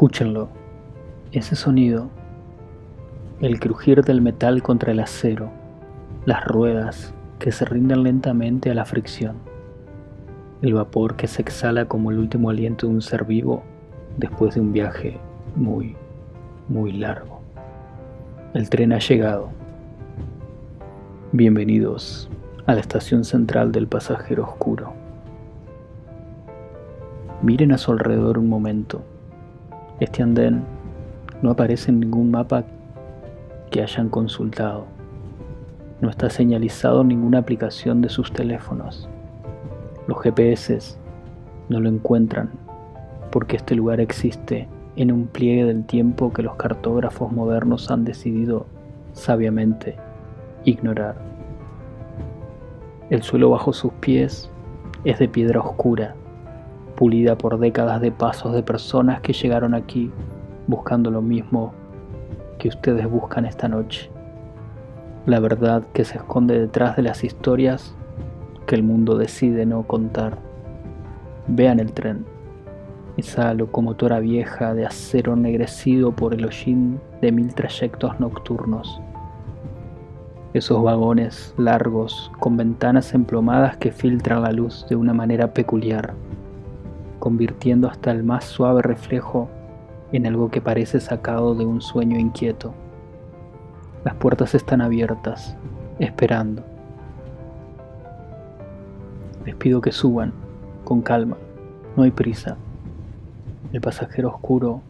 Escúchenlo, ese sonido, el crujir del metal contra el acero, las ruedas que se rinden lentamente a la fricción, el vapor que se exhala como el último aliento de un ser vivo después de un viaje muy, muy largo. El tren ha llegado. Bienvenidos a la estación central del pasajero oscuro. Miren a su alrededor un momento. Este andén no aparece en ningún mapa que hayan consultado. No está señalizado en ninguna aplicación de sus teléfonos. Los GPS no lo encuentran porque este lugar existe en un pliegue del tiempo que los cartógrafos modernos han decidido sabiamente ignorar. El suelo bajo sus pies es de piedra oscura, pulida por décadas de pasos de personas que llegaron aquí buscando lo mismo que ustedes buscan esta noche. La verdad que se esconde detrás de las historias que el mundo decide no contar. Vean el tren, esa locomotora vieja de acero ennegrecido por el hollín de 1000 trayectos nocturnos. Esos vagones largos con ventanas emplomadas que filtran la luz de una manera peculiar, convirtiendo hasta el más suave reflejo en algo que parece sacado de un sueño inquieto. Las puertas están abiertas, esperando. Les pido que suban, con calma, no hay prisa. El pasajero oscuro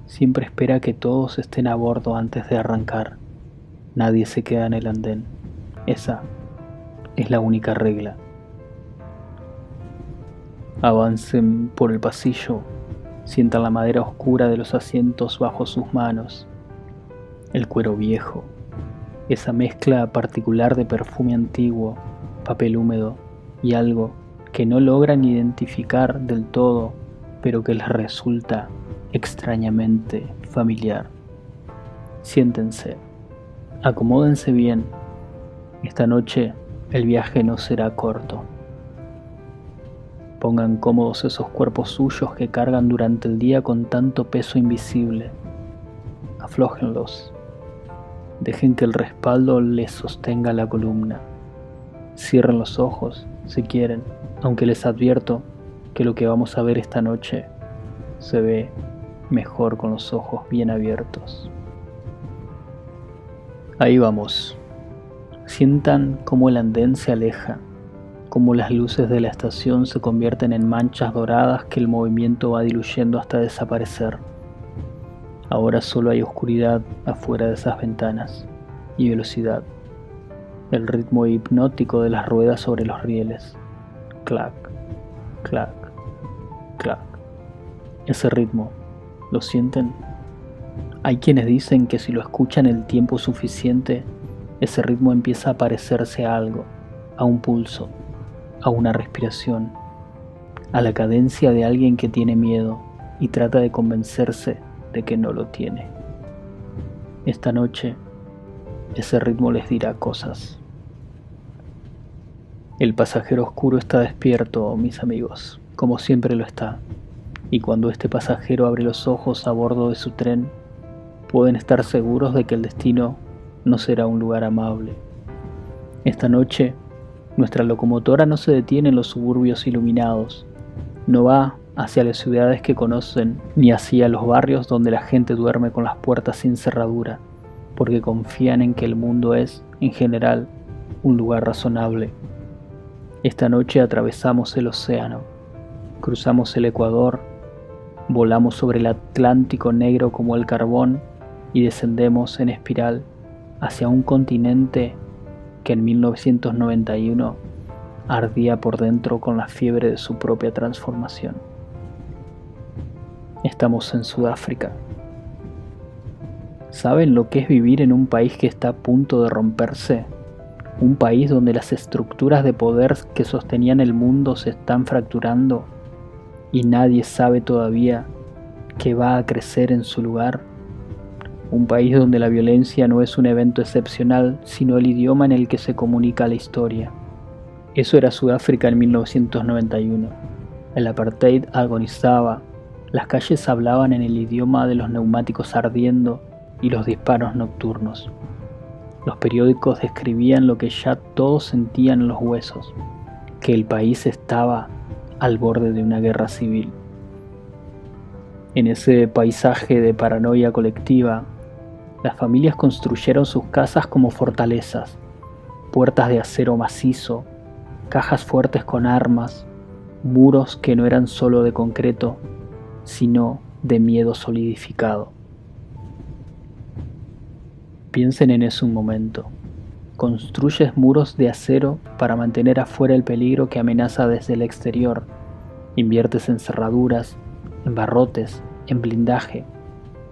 siempre espera que todos estén a bordo antes de arrancar. Nadie se queda en el andén. Esa es la única regla. Avancen por el pasillo, sientan la madera oscura de los asientos bajo sus manos, el cuero viejo, esa mezcla particular de perfume antiguo, papel húmedo y algo que no logran identificar del todo, pero que les resulta extrañamente familiar. Siéntense, acomódense bien. Esta noche el viaje no será corto. Pongan cómodos esos cuerpos suyos que cargan durante el día con tanto peso invisible. Aflójenlos. Dejen que el respaldo les sostenga la columna. Cierren los ojos si quieren, aunque les advierto que lo que vamos a ver esta noche se ve mejor con los ojos bien abiertos. Ahí vamos. Sientan cómo el andén se aleja, cómo las luces de la estación se convierten en manchas doradas que el movimiento va diluyendo hasta desaparecer. Ahora solo hay oscuridad afuera de esas ventanas y velocidad. El ritmo hipnótico de las ruedas sobre los rieles. Clac, clac, clac. Ese ritmo, ¿lo sienten? Hay quienes dicen que si lo escuchan el tiempo suficiente, ese ritmo empieza a parecerse a algo, a un pulso, a una respiración, a la cadencia de alguien que tiene miedo y trata de convencerse de que no lo tiene. Esta noche, ese ritmo les dirá cosas. El pasajero oscuro está despierto, mis amigos, como siempre lo está, y cuando este pasajero abre los ojos a bordo de su tren, pueden estar seguros de que el destino no será un lugar amable. Esta noche, nuestra locomotora no se detiene en los suburbios iluminados, no va hacia las ciudades que conocen ni hacia los barrios donde la gente duerme con las puertas sin cerradura, porque confían en que el mundo es, en general, un lugar razonable. Esta noche atravesamos el océano, cruzamos el Ecuador, volamos sobre el Atlántico negro como el carbón y descendemos en espiral hacia un continente que en 1991 ardía por dentro con la fiebre de su propia transformación. Estamos en Sudáfrica. ¿Saben lo que es vivir en un país que está a punto de romperse? Un país donde las estructuras de poder que sostenían el mundo se están fracturando y nadie sabe todavía qué va a crecer en su lugar. Un país donde la violencia no es un evento excepcional, sino el idioma en el que se comunica la historia. Eso era Sudáfrica en 1991. El apartheid agonizaba, Las calles hablaban en el idioma de los neumáticos ardiendo y los disparos nocturnos. Los periódicos describían lo que ya todos sentían en los huesos, que el país estaba al borde de una guerra civil. En ese paisaje de paranoia colectiva, las familias construyeron sus casas como fortalezas, puertas de acero macizo, cajas fuertes con armas, muros que no eran solo de concreto, sino de miedo solidificado. Piensen en eso un momento. Construyes muros de acero para mantener afuera el peligro que amenaza desde el exterior. Inviertes en cerraduras, en barrotes, en blindaje,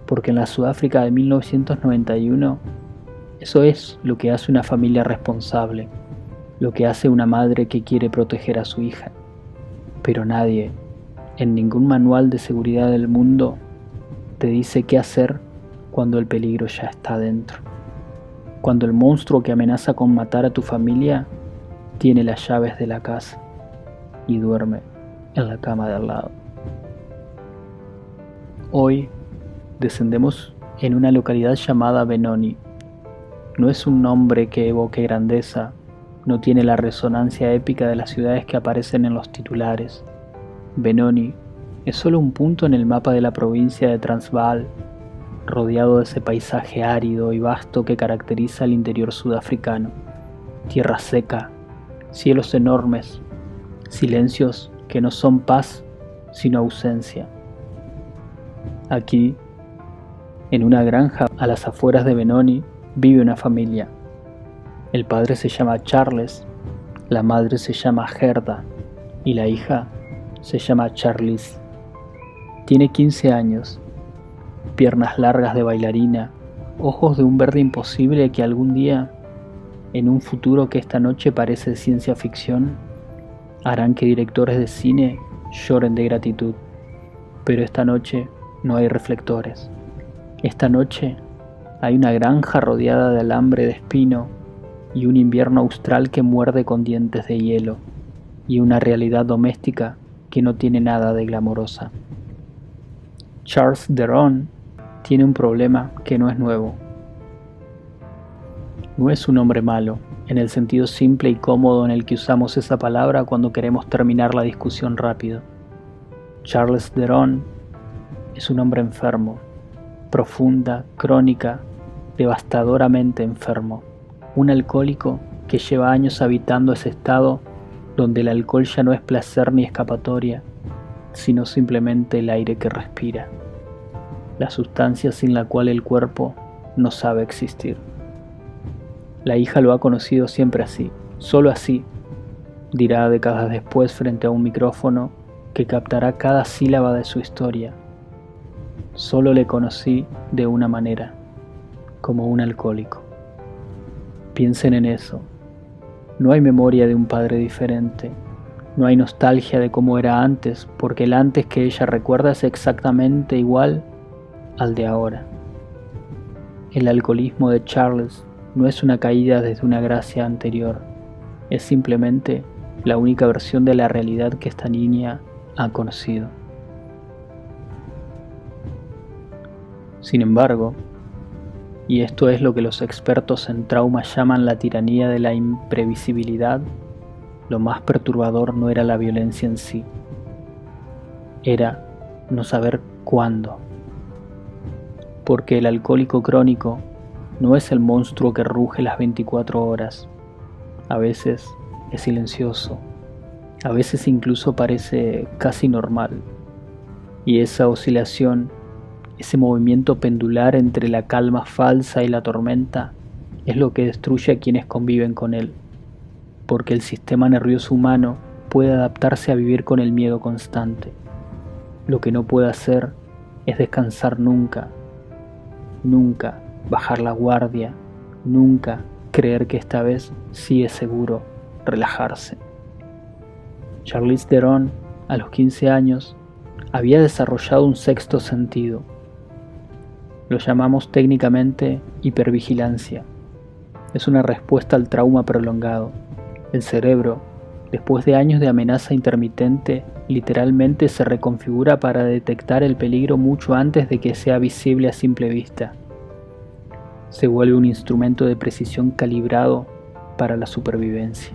porque en la Sudáfrica de 1991 eso es lo que hace una familia responsable, lo que hace una madre que quiere proteger a su hija. Pero nadie, en ningún manual de seguridad del mundo, te dice qué hacer cuando el peligro ya está dentro. Cuando el monstruo que amenaza con matar a tu familia tiene las llaves de la casa y duerme en la cama de al lado. Hoy descendemos en una localidad llamada Benoni. No es un nombre que evoque grandeza, no tiene la resonancia épica de las ciudades que aparecen en los titulares. Benoni es solo un punto en el mapa de la provincia de Transvaal, rodeado de ese paisaje árido y vasto que caracteriza el interior sudafricano. Tierra seca, cielos enormes, silencios que no son paz sino ausencia. Aquí, en una granja a las afueras de Benoni, vive una familia. El padre se llama Charles, la madre se llama Gerda y la hija se llama Charlize. Tiene 15 años, piernas largas de bailarina, ojos de un verde imposible que algún día, en un futuro que esta noche parece ciencia ficción, harán que directores de cine lloren de gratitud. Pero esta noche no hay reflectores. Esta noche hay una granja rodeada de alambre de espino y un invierno austral que muerde con dientes de hielo y una realidad doméstica que no tiene nada de glamorosa. Charles Theron tiene un problema que no es nuevo. No es un hombre malo, en el sentido simple y cómodo en el que usamos esa palabra cuando queremos terminar la discusión rápido. Charles Theron es un hombre enfermo, profunda, crónica, devastadoramente enfermo. Un alcohólico que lleva años habitando ese estado donde el alcohol ya no es placer ni escapatoria, sino simplemente el aire que respira, la sustancia sin la cual el cuerpo no sabe existir. La hija lo ha conocido siempre así, solo así, dirá décadas después frente a un micrófono que captará cada sílaba de su historia. Solo le conocí de una manera, como un alcohólico. Piensen en eso. No hay memoria de un padre diferente. No hay nostalgia de cómo era antes, porque el antes que ella recuerda es exactamente igual al de ahora. El alcoholismo de Charles no es una caída desde una gracia anterior, es simplemente la única versión de la realidad que esta niña ha conocido. Sin embargo, y esto es lo que los expertos en trauma llaman la tiranía de la imprevisibilidad, lo más perturbador no era la violencia en sí, era no saber cuándo. Porque el alcohólico crónico no es el monstruo que ruge las 24 horas. A veces es silencioso, a veces incluso parece casi normal. Y esa oscilación, ese movimiento pendular entre la calma falsa y la tormenta, es lo que destruye a quienes conviven con él. Porque el sistema nervioso humano puede adaptarse a vivir con el miedo constante. Lo que no puede hacer es descansar nunca, nunca bajar la guardia, nunca creer que esta vez sí es seguro relajarse. Charlize Theron, a los 15 años, había desarrollado un sexto sentido. Lo llamamos técnicamente hipervigilancia. Es una respuesta al trauma prolongado. El cerebro, después de años de amenaza intermitente, literalmente se reconfigura para detectar el peligro mucho antes de que sea visible a simple vista. Se vuelve un instrumento de precisión calibrado para la supervivencia.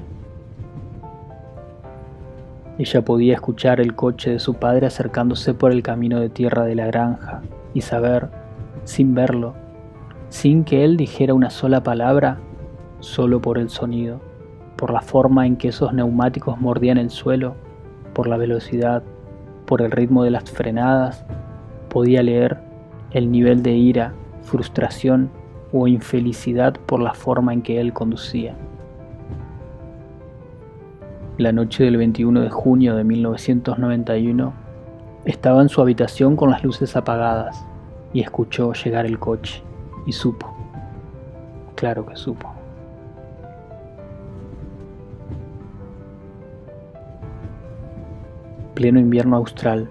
Ella podía escuchar el coche de su padre acercándose por el camino de tierra de la granja y saber, sin verlo, sin que él dijera una sola palabra, solo por el sonido, por la forma en que esos neumáticos mordían el suelo, por la velocidad, por el ritmo de las frenadas, podía leer el nivel de ira, frustración o infelicidad por la forma en que él conducía. La noche del 21 de junio de 1991, estaba en su habitación con las luces apagadas y escuchó llegar el coche y supo, claro que supo. Pleno invierno austral.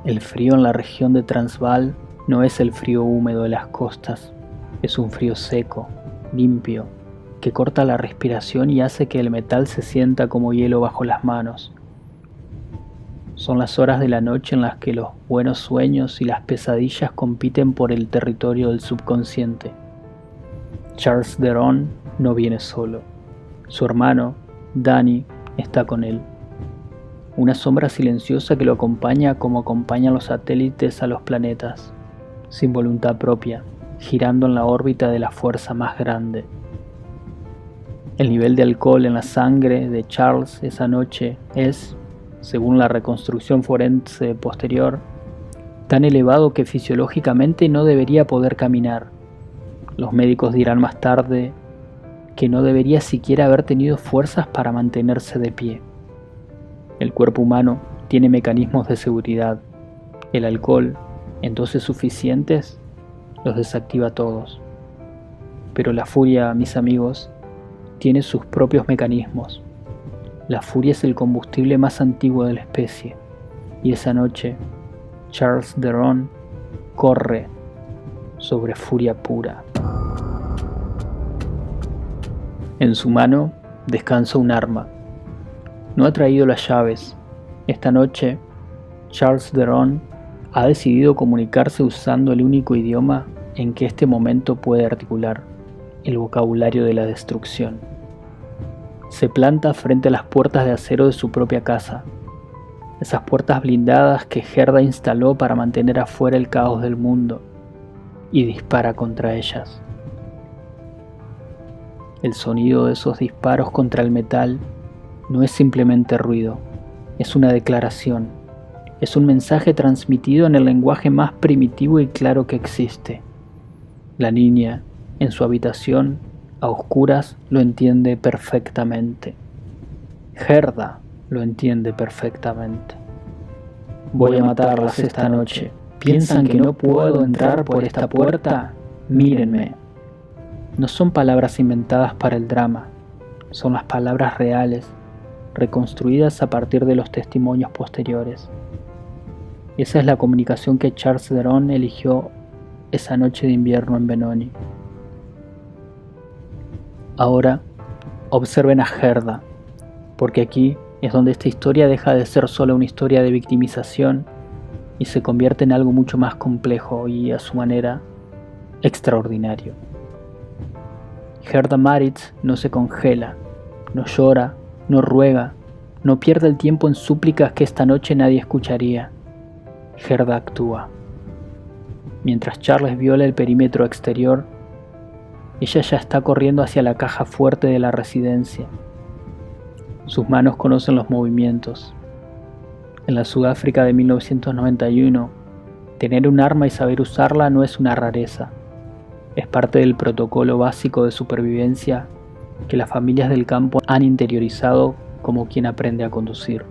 El frío en la región de Transvaal no es el frío húmedo de las costas, es un frío seco, limpio, que corta la respiración y hace que el metal se sienta como hielo bajo las manos. Son las horas de la noche en las que los buenos sueños y las pesadillas compiten por el territorio del subconsciente. Charles Theron no viene solo. Su hermano, Danny, está con él. Una sombra silenciosa que lo acompaña como acompañan los satélites a los planetas, sin voluntad propia, girando en la órbita de la fuerza más grande. El nivel de alcohol en la sangre de Charles esa noche es, según la reconstrucción forense posterior, tan elevado que fisiológicamente no debería poder caminar. Los médicos dirán más tarde que no debería siquiera haber tenido fuerzas para mantenerse de pie. El cuerpo humano tiene mecanismos de seguridad. El alcohol, en dosis suficientes, los desactiva todos. Pero la furia, mis amigos, tiene sus propios mecanismos. La furia es el combustible más antiguo de la especie. Y esa noche, Charles Theron corre sobre furia pura. En su mano descansa un arma. No ha traído las llaves. Esta noche, Charles Theron ha decidido comunicarse usando el único idioma en que este momento puede articular, el vocabulario de la destrucción. Se planta frente a las puertas de acero de su propia casa, esas puertas blindadas que Gerda instaló para mantener afuera el caos del mundo, y dispara contra ellas. El sonido de esos disparos contra el metal no es simplemente ruido, es una declaración, es un mensaje transmitido en el lenguaje más primitivo y claro que existe. La niña, en su habitación, a oscuras, lo entiende perfectamente. Gerda lo entiende perfectamente. Voy a matarlas esta noche. ¿Piensan que no puedo entrar por esta puerta? Mírenme. No son palabras inventadas para el drama, son las palabras reales, reconstruidas a partir de los testimonios posteriores. Esa es la comunicación que Charles Theron eligió esa noche de invierno en Benoni. Ahora, observen a Gerda, porque aquí es donde esta historia deja de ser solo una historia de victimización y se convierte en algo mucho más complejo y, a su manera, extraordinario. Gerda Maritz no se congela, no llora, no ruega, no pierde el tiempo en súplicas que esta noche nadie escucharía. Gerda actúa. Mientras Charles viola el perímetro exterior, ella ya está corriendo hacia la caja fuerte de la residencia. Sus manos conocen los movimientos. En la Sudáfrica de 1991, tener un arma y saber usarla no es una rareza. Es parte del protocolo básico de supervivencia que las familias del campo han interiorizado como quien aprende a conducir.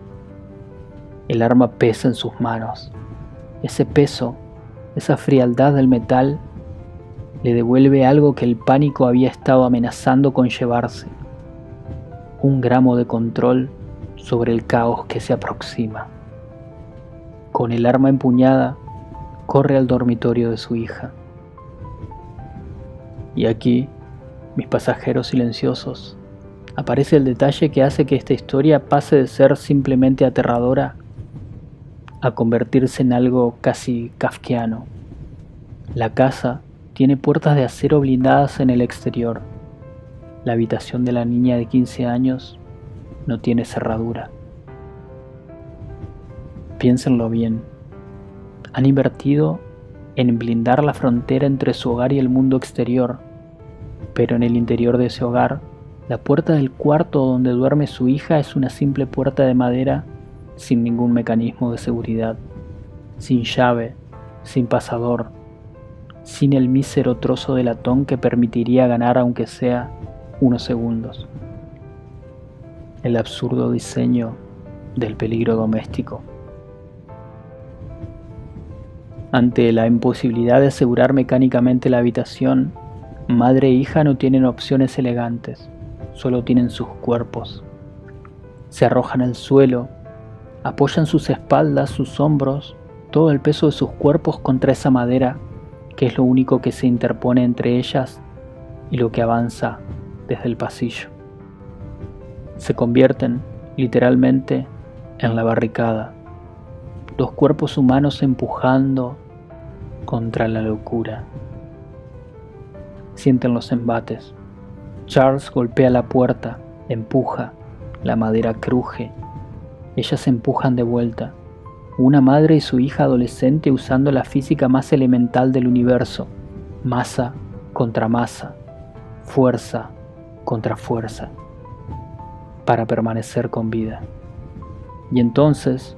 El arma pesa en sus manos. Ese peso, esa frialdad del metal, le devuelve algo que el pánico había estado amenazando con llevarse: 1 gramo de control sobre el caos que se aproxima. Con el arma empuñada, corre al dormitorio de su hija. Y aquí, mis pasajeros silenciosos, aparece el detalle que hace que esta historia pase de ser simplemente aterradora a convertirse en algo casi kafkiano. La casa tiene puertas de acero blindadas en el exterior. La habitación de la niña de 15 años no tiene cerradura. Piénsenlo bien. Han invertido en blindar la frontera entre su hogar y el mundo exterior, pero en el interior de ese hogar, la puerta del cuarto donde duerme su hija es una simple puerta de madera sin ningún mecanismo de seguridad, sin llave, sin pasador, sin el mísero trozo de latón que permitiría ganar aunque sea unos segundos. El absurdo diseño del peligro doméstico. Ante la imposibilidad de asegurar mecánicamente la habitación, madre e hija no tienen opciones elegantes, solo tienen sus cuerpos. Se arrojan al suelo, apoyan sus espaldas, sus hombros, todo el peso de sus cuerpos contra esa madera que es lo único que se interpone entre ellas y lo que avanza desde el pasillo. Se convierten, literalmente, en la barricada, dos cuerpos humanos empujando contra la locura. Sienten los embates. Charles golpea la puerta, empuja, la madera cruje. Ellas se empujan de vuelta. Una madre y su hija adolescente usando la física más elemental del universo. Masa contra masa, fuerza contra fuerza, para permanecer con vida. Y entonces,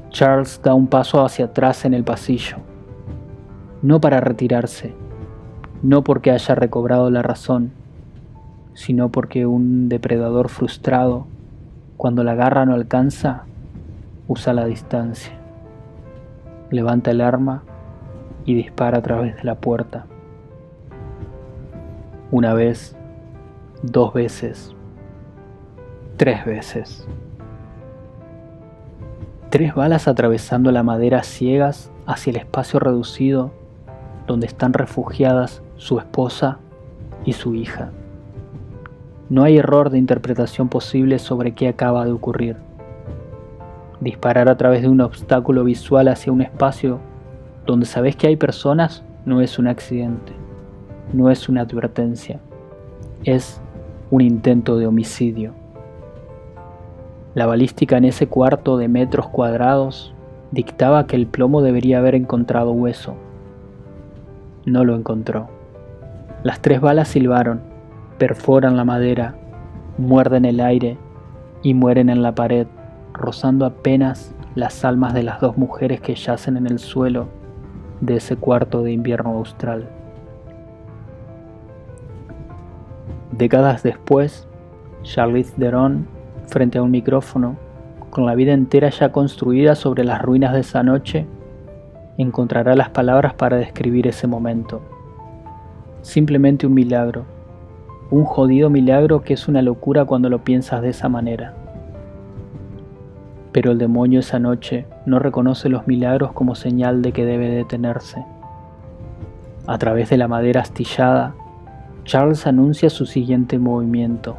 Charles da un paso hacia atrás en el pasillo. No para retirarse, no porque haya recobrado la razón, sino porque un depredador frustrado, cuando la garra no alcanza, usa la distancia. Levanta el arma y dispara a través de la puerta. Una vez, 2 veces, 3 veces. 3 balas atravesando la madera ciegas hacia el espacio reducido donde están refugiadas su esposa y su hija. No hay error de interpretación posible sobre qué acaba de ocurrir. Disparar a través de un obstáculo visual hacia un espacio donde sabes que hay personas no es un accidente, no es una advertencia, es un intento de homicidio. La balística en ese cuarto de metros cuadrados dictaba que el plomo debería haber encontrado hueso. No lo encontró. Las 3 balas silbaron, perforan la madera, muerden el aire y mueren en la pared, rozando apenas las almas de las 2 mujeres que yacen en el suelo de ese cuarto de invierno austral. Décadas después, Charlize Theron, frente a un micrófono, con la vida entera ya construida sobre las ruinas de esa noche, encontrará las palabras para describir ese momento. Simplemente un milagro, un jodido milagro que es una locura cuando lo piensas de esa manera. Pero el demonio esa noche no reconoce los milagros como señal de que debe detenerse. A través de la madera astillada, Charles anuncia su siguiente movimiento.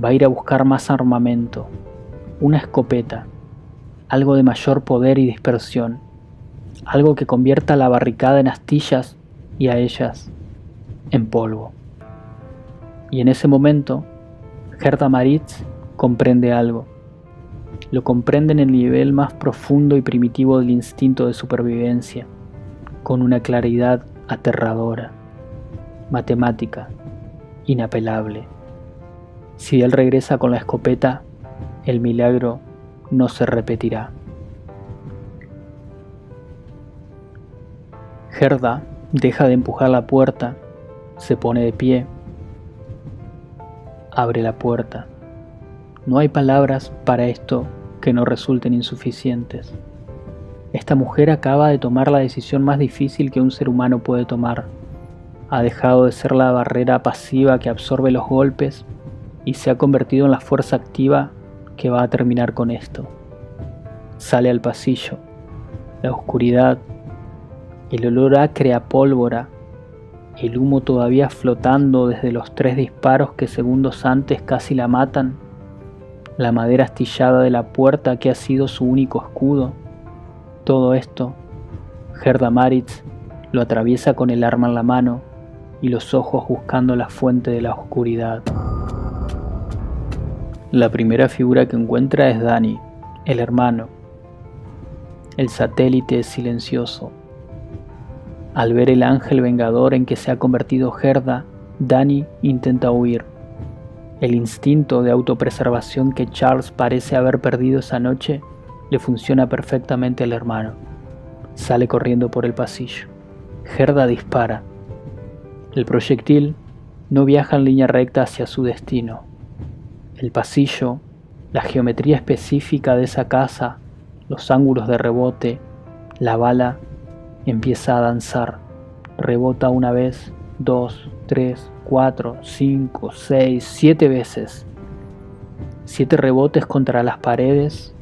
Va a ir a buscar más armamento, una escopeta, algo de mayor poder y dispersión, algo que convierta la barricada en astillas y a ellas en polvo. Y en ese momento, Gerda Maritz comprende algo. Lo comprende en el nivel más profundo y primitivo del instinto de supervivencia, con una claridad aterradora, matemática, inapelable. Si él regresa con la escopeta, el milagro no se repetirá. Gerda deja de empujar la puerta, se pone de pie, abre la puerta. No hay palabras para esto que no resulten insuficientes. Esta mujer acaba de tomar la decisión más difícil que un ser humano puede tomar. Ha dejado de ser la barrera pasiva que absorbe los golpes y se ha convertido en la fuerza activa que va a terminar con esto. Sale al pasillo. La oscuridad, el olor acre a pólvora, el humo todavía flotando desde los 3 disparos que segundos antes casi la matan, la madera astillada de la puerta que ha sido su único escudo, Todo esto, Gerda Maritz lo atraviesa con el arma en la mano y los ojos buscando la fuente de la oscuridad. La primera figura que encuentra es Danny, el hermano. El satélite es silencioso. Al ver el ángel vengador en que se ha convertido Gerda, Danny intenta huir. El instinto de autopreservación que Charles parece haber perdido esa noche le funciona perfectamente al hermano. Sale corriendo por el pasillo. Gerda dispara. El proyectil no viaja en línea recta hacia su destino. El pasillo, la geometría específica de esa casa, los ángulos de rebote, la bala empieza a danzar. Rebota una vez, 2, 3, 4, 5, 6, 7 veces. 7 rebotes contra las paredes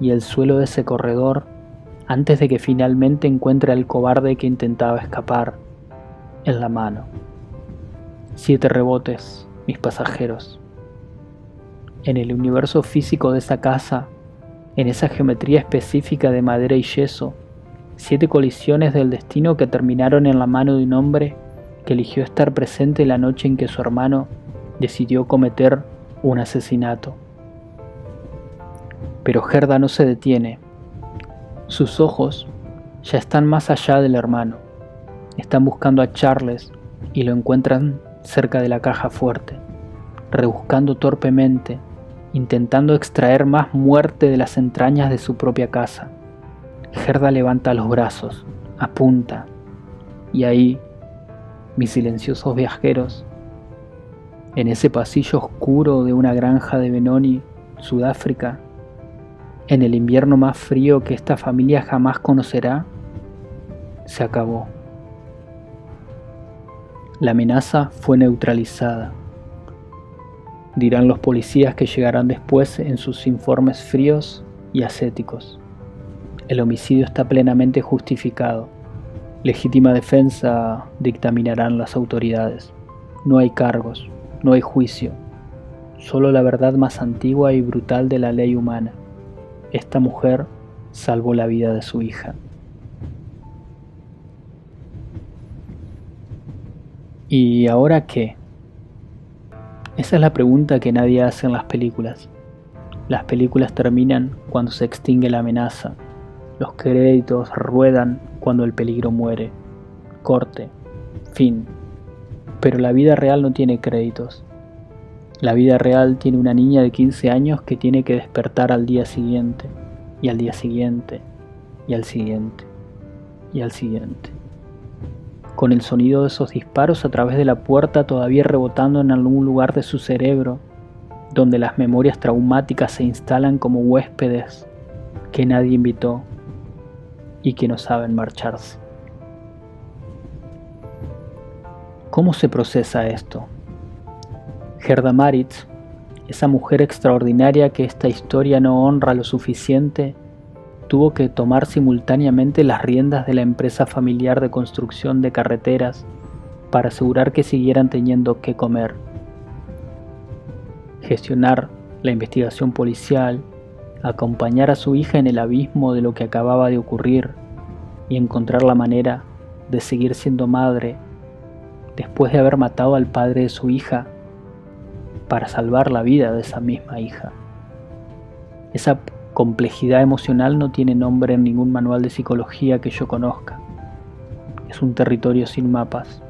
y el suelo de ese corredor antes de que finalmente encuentre al cobarde que intentaba escapar en la mano. 7 rebotes, mis pasajeros. En el universo físico de esa casa, en esa geometría específica de madera y yeso, 7 colisiones del destino que terminaron en la mano de un hombre que eligió estar presente la noche en que su hermano decidió cometer un asesinato. Pero Gerda no se detiene. Sus ojos ya están más allá del hermano. Están buscando a Charles y lo encuentran cerca de la caja fuerte, rebuscando torpemente, intentando extraer más muerte de las entrañas de su propia casa. Gerda levanta los brazos, apunta, y ahí, mis silenciosos viajeros, en ese pasillo oscuro de una granja de Benoni, Sudáfrica, en el invierno más frío que esta familia jamás conocerá, se acabó. La amenaza fue neutralizada. Dirán los policías que llegarán después en sus informes fríos y ascéticos. El homicidio está plenamente justificado. Legítima defensa dictaminarán las autoridades. No hay cargos, no hay juicio. Solo la verdad más antigua y brutal de la ley humana. Esta mujer salvó la vida de su hija. ¿Y ahora qué? Esa es la pregunta que nadie hace en las películas. Las películas terminan cuando se extingue la amenaza. Los créditos ruedan cuando el peligro muere. Corte. Fin. Pero la vida real no tiene créditos. La vida real tiene una niña de 15 años que tiene que despertar al día siguiente, y al día siguiente, y al siguiente, y al siguiente. Con el sonido de esos disparos a través de la puerta todavía rebotando en algún lugar de su cerebro, donde las memorias traumáticas se instalan como huéspedes que nadie invitó y que no saben marcharse. ¿Cómo se procesa esto? Gerda Maritz, esa mujer extraordinaria que esta historia no honra lo suficiente, tuvo que tomar simultáneamente las riendas de la empresa familiar de construcción de carreteras para asegurar que siguieran teniendo qué comer, gestionar la investigación policial, acompañar a su hija en el abismo de lo que acababa de ocurrir y encontrar la manera de seguir siendo madre después de haber matado al padre de su hija para salvar la vida de esa misma hija. Esa complejidad emocional no tiene nombre en ningún manual de psicología que yo conozca. Es un territorio sin mapas.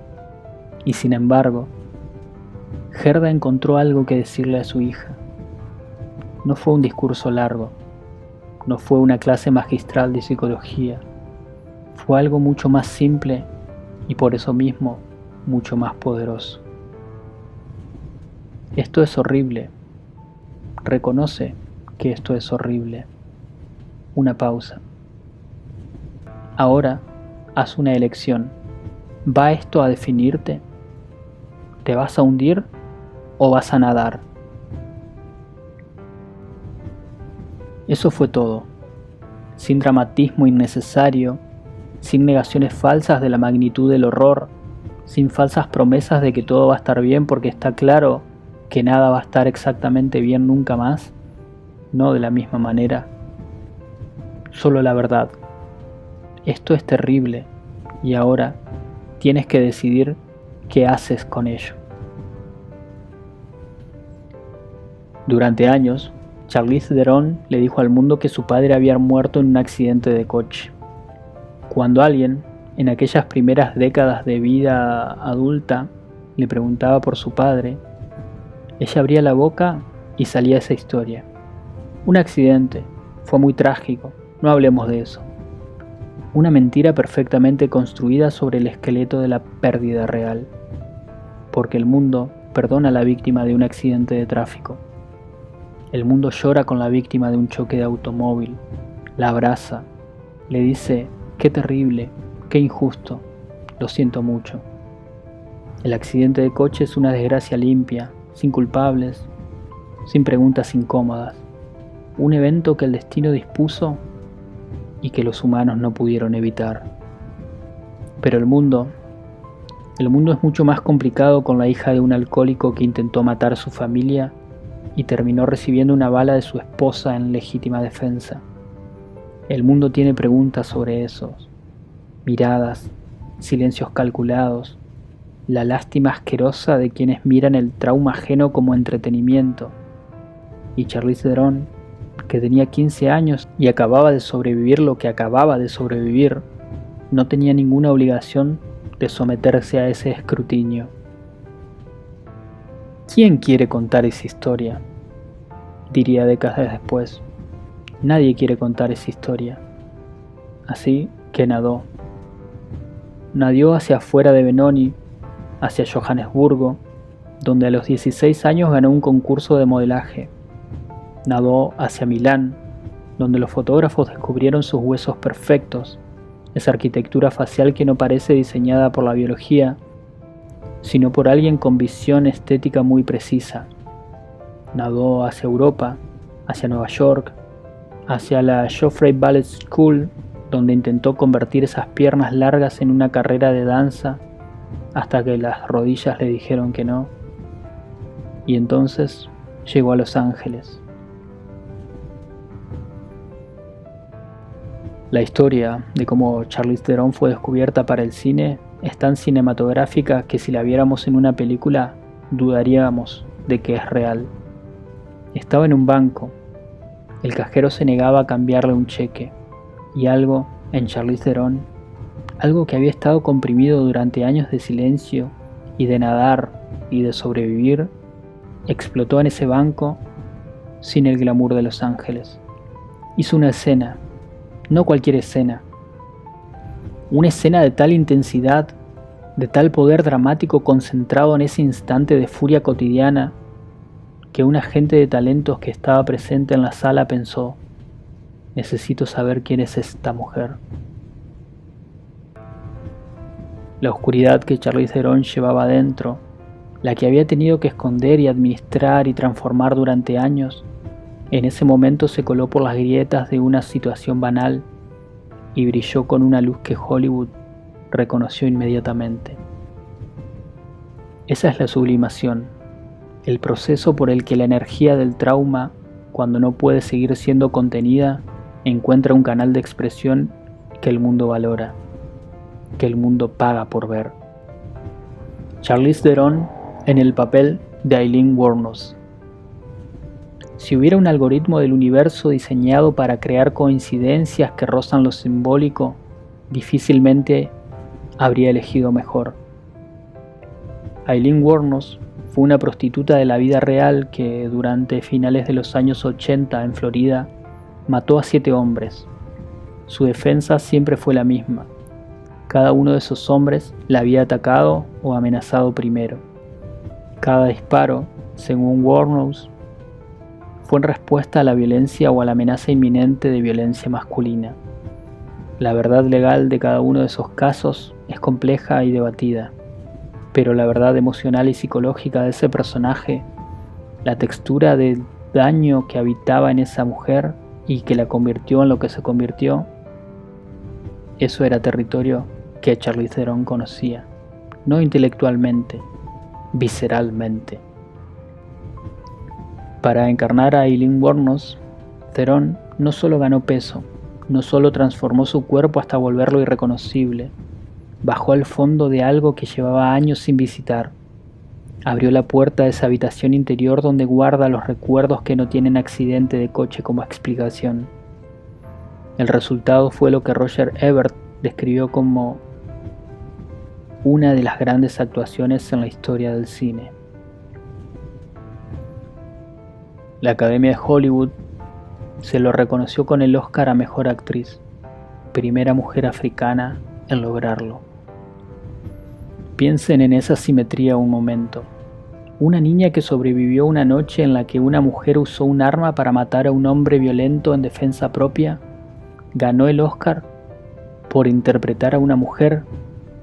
Y sin embargo, Gerda encontró algo que decirle a su hija. No fue un discurso largo, no fue una clase magistral de psicología, fue algo mucho más simple y por eso mismo mucho más poderoso. Esto es horrible. Reconoce que esto es horrible. Una pausa. Ahora haz una elección. ¿Va esto a definirte? ¿Te vas a hundir o vas a nadar? Eso fue todo. Sin dramatismo innecesario, sin negaciones falsas de la magnitud del horror, sin falsas promesas de que todo va a estar bien porque está claro que nada va a estar exactamente bien nunca más, no de la misma manera. Solo la verdad, esto es terrible y ahora tienes que decidir qué haces con ello. Durante años, Charlize Theron le dijo al mundo que su padre había muerto en un accidente de coche. Cuando alguien, en aquellas primeras décadas de vida adulta, le preguntaba por su padre, ella abría la boca y salía esa historia. Un accidente, fue muy trágico, no hablemos de eso. Una mentira perfectamente construida sobre el esqueleto de la pérdida real. Porque el mundo perdona a la víctima de un accidente de tráfico. El mundo llora con la víctima de un choque de automóvil, la abraza, le dice, qué terrible, qué injusto, lo siento mucho. El accidente de coche es una desgracia limpia, sin culpables, sin preguntas incómodas. Un evento que el destino dispuso y que los humanos no pudieron evitar. Pero el mundo es mucho más complicado con la hija de un alcohólico que intentó matar a su familia y terminó recibiendo una bala de su esposa en legítima defensa. El mundo tiene preguntas sobre esos, miradas, silencios calculados, la lástima asquerosa de quienes miran el trauma ajeno como entretenimiento. Y Charlize Theron, que tenía 15 años y acababa de sobrevivir lo que acababa de sobrevivir, no tenía ninguna obligación de someterse a ese escrutinio. ¿Quién quiere contar esa historia? Diría décadas después. Nadie quiere contar esa historia. Así que nadó. Nadió hacia afuera de Benoni, hacia Johannesburgo, donde a los 16 años ganó un concurso de modelaje. Nadó hacia Milán, donde los fotógrafos descubrieron sus huesos perfectos, esa arquitectura facial que no parece diseñada por la biología, sino por alguien con visión estética muy precisa. Nadó hacia Europa, hacia Nueva York, hacia la Joffrey Ballet School, donde intentó convertir esas piernas largas en una carrera de danza, hasta que las rodillas le dijeron que no. Y entonces llegó a Los Ángeles. La historia de cómo Charlize Theron fue descubierta para el cine es tan cinematográfica que si la viéramos en una película dudaríamos de que es real. Estaba en un banco, el cajero se negaba a cambiarle un cheque y algo en Charlize Theron, algo que había estado comprimido durante años de silencio y de nadar y de sobrevivir, explotó en ese banco sin el glamour de Los Ángeles. Hizo una escena, no cualquier escena, una escena de tal intensidad, de tal poder dramático concentrado en ese instante de furia cotidiana, que un agente de talentos que estaba presente en la sala pensó, necesito saber quién es esta mujer. La oscuridad que Charlize Theron llevaba dentro, la que había tenido que esconder y administrar y transformar durante años, en ese momento se coló por las grietas de una situación banal y brilló con una luz que Hollywood reconoció inmediatamente. Esa es la sublimación, el proceso por el que la energía del trauma, cuando no puede seguir siendo contenida, encuentra un canal de expresión que el mundo valora, que el mundo paga por ver. Charlize Theron en el papel de Aileen Wuornos. Si hubiera un algoritmo del universo diseñado para crear coincidencias que rozan lo simbólico, difícilmente habría elegido mejor. Aileen Wuornos fue una prostituta de la vida real que durante finales de los años 80 en Florida mató a 7 hombres. Su defensa siempre fue la misma. Cada uno de esos hombres la había atacado o amenazado primero. Cada disparo, según Wuornos, fue en respuesta a la violencia o a la amenaza inminente de violencia masculina. La verdad legal de cada uno de esos casos es compleja y debatida, pero la verdad emocional y psicológica de ese personaje, la textura del daño que habitaba en esa mujer y que la convirtió en lo que se convirtió, eso era territorio que Charlize Theron conocía, no intelectualmente, visceralmente. Para encarnar a Aileen Wuornos, Theron no solo ganó peso, no solo transformó su cuerpo hasta volverlo irreconocible, bajó al fondo de algo que llevaba años sin visitar. Abrió la puerta de esa habitación interior donde guarda los recuerdos que no tienen accidente de coche como explicación. El resultado fue lo que Roger Ebert describió como una de las grandes actuaciones en la historia del cine. La Academia de Hollywood se lo reconoció con el Oscar a Mejor Actriz, primera mujer africana en lograrlo. Piensen en esa simetría un momento. Una niña que sobrevivió una noche en la que una mujer usó un arma para matar a un hombre violento en defensa propia, ganó el Oscar por interpretar a una mujer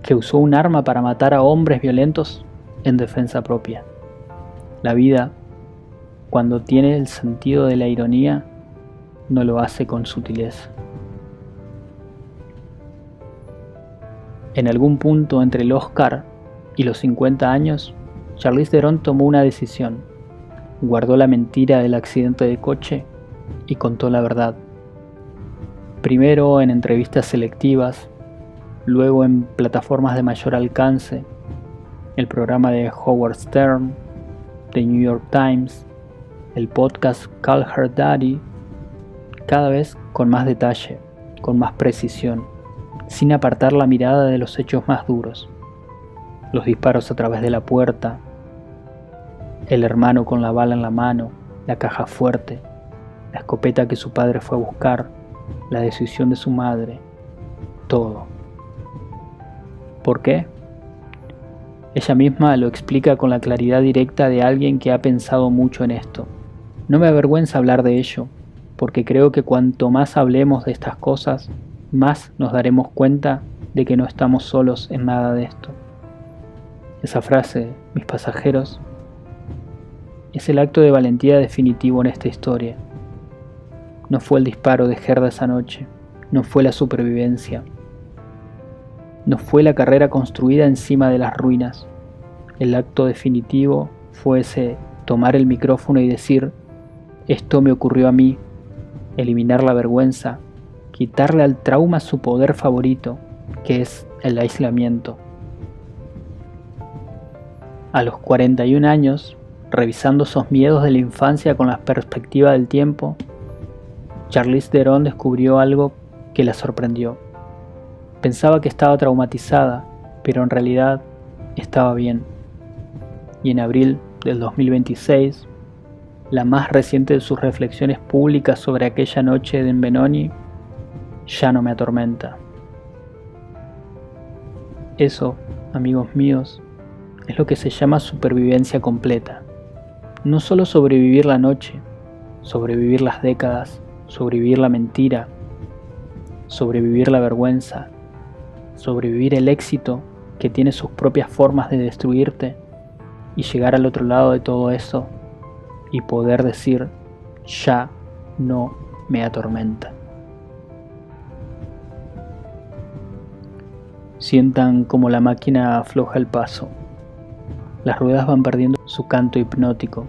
que usó un arma para matar a hombres violentos en defensa propia. La vida, cuando tiene el sentido de la ironía, no lo hace con sutileza. En algún punto entre el Oscar y los 50 años, Charlize Theron tomó una decisión. Guardó la mentira del accidente de coche y contó la verdad. Primero en entrevistas selectivas, luego en plataformas de mayor alcance, el programa de Howard Stern, The New York Times, el podcast Call Her Daddy, cada vez con más detalle, con más precisión, sin apartar la mirada de los hechos más duros. Los disparos a través de la puerta, el hermano con la bala en la mano, la caja fuerte, la escopeta que su padre fue a buscar, la decisión de su madre, todo. ¿Por qué? Ella misma lo explica con la claridad directa de alguien que ha pensado mucho en esto. No me avergüenza hablar de ello, porque creo que cuanto más hablemos de estas cosas, más nos daremos cuenta de que no estamos solos en nada de esto. Esa frase, mis pasajeros, es el acto de valentía definitivo en esta historia. No fue el disparo de Gerda esa noche, no fue la supervivencia, no fue la carrera construida encima de las ruinas. El acto definitivo fue ese tomar el micrófono y decir: esto me ocurrió a mí, eliminar la vergüenza, quitarle al trauma su poder favorito, que es el aislamiento. A los 41 años, revisando esos miedos de la infancia con la perspectiva del tiempo, Charlize Theron descubrió algo que la sorprendió. Pensaba que estaba traumatizada, pero en realidad estaba bien. Y en abril del 2026, la más reciente de sus reflexiones públicas sobre aquella noche en Benoni, ya no me atormenta. Eso, amigos míos, es lo que se llama supervivencia completa. No solo sobrevivir la noche, sobrevivir las décadas, sobrevivir la mentira, sobrevivir la vergüenza, sobrevivir el éxito que tiene sus propias formas de destruirte y llegar al otro lado de todo eso y poder decir: ya no me atormenta. Sientan como la máquina afloja el paso. Las ruedas van perdiendo su canto hipnótico.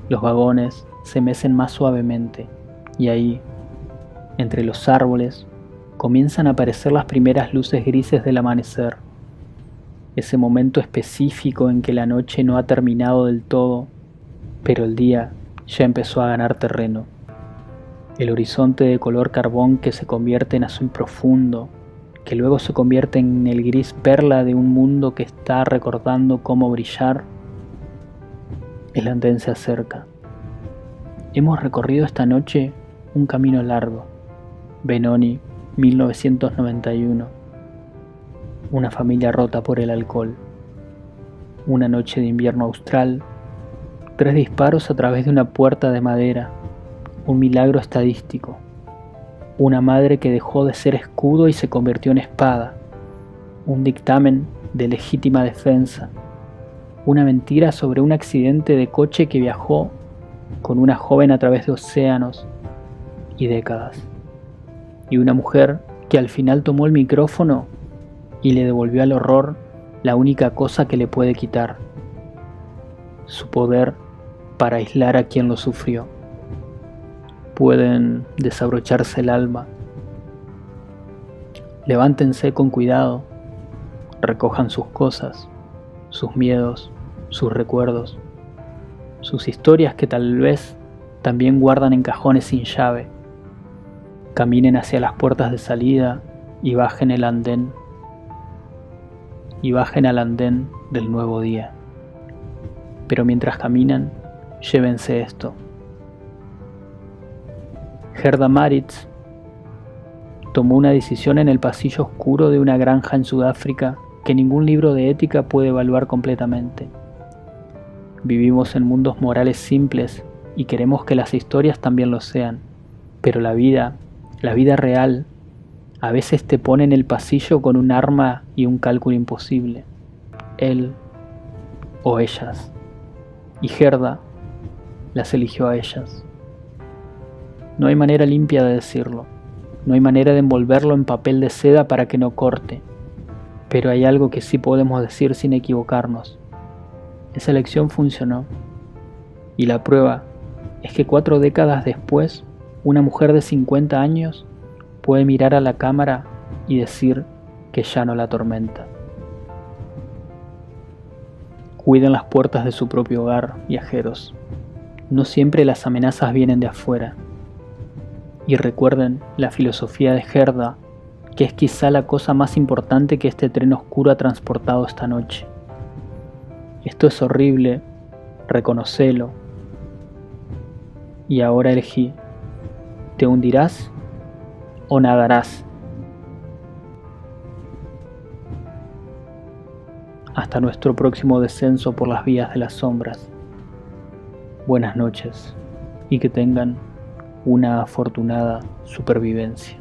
Los vagones se mecen más suavemente y ahí, entre los árboles, comienzan a aparecer las primeras luces grises del amanecer. Ese momento específico en que la noche no ha terminado del todo, pero el día ya empezó a ganar terreno. El horizonte de color carbón que se convierte en azul profundo, que luego se convierte en el gris perla de un mundo que está recordando cómo brillar. El andén se acerca. Hemos recorrido esta noche un camino largo. Benoni, 1991. Una familia rota por el alcohol. Una noche de invierno austral. 3 disparos a través de una puerta de madera. Un milagro estadístico. Una madre que dejó de ser escudo y se convirtió en espada. Un dictamen de legítima defensa. Una mentira sobre un accidente de coche que viajó con una joven a través de océanos y décadas. Y una mujer que al final tomó el micrófono y le devolvió al horror la única cosa que le puede quitar: su poder para aislar a quien lo sufrió. Pueden desabrocharse el alma Levántense con cuidado, recojan sus cosas, sus miedos, sus recuerdos, sus historias que tal vez también guardan en cajones sin llave. Caminen hacia las puertas de salida y bajen al andén del nuevo día. Pero mientras caminan, llévense esto. Gerda Maritz tomó una decisión en el pasillo oscuro de una granja en Sudáfrica que ningún libro de ética puede evaluar completamente. Vivimos en mundos morales simples y queremos que las historias también lo sean, pero la vida real, a veces te pone en el pasillo con un arma y un cálculo imposible. Él o ellas. Y Gerda las eligió a ellas. No hay manera limpia de decirlo. No hay manera de envolverlo en papel de seda para que no corte. Pero hay algo que sí podemos decir sin equivocarnos. Esa elección funcionó. Y la prueba es que 4 décadas después, una mujer de 50 años puede mirar a la cámara y decir que ya no la atormenta. Cuiden las puertas de su propio hogar, viajeros. No siempre las amenazas vienen de afuera. Y recuerden la filosofía de Gerda, que es quizá la cosa más importante que este tren oscuro ha transportado esta noche. Esto es horrible, reconocelo. Y ahora elegí, ¿te hundirás o nadarás? Hasta nuestro próximo descenso por las vías de las sombras. Buenas noches y que tengan una afortunada supervivencia.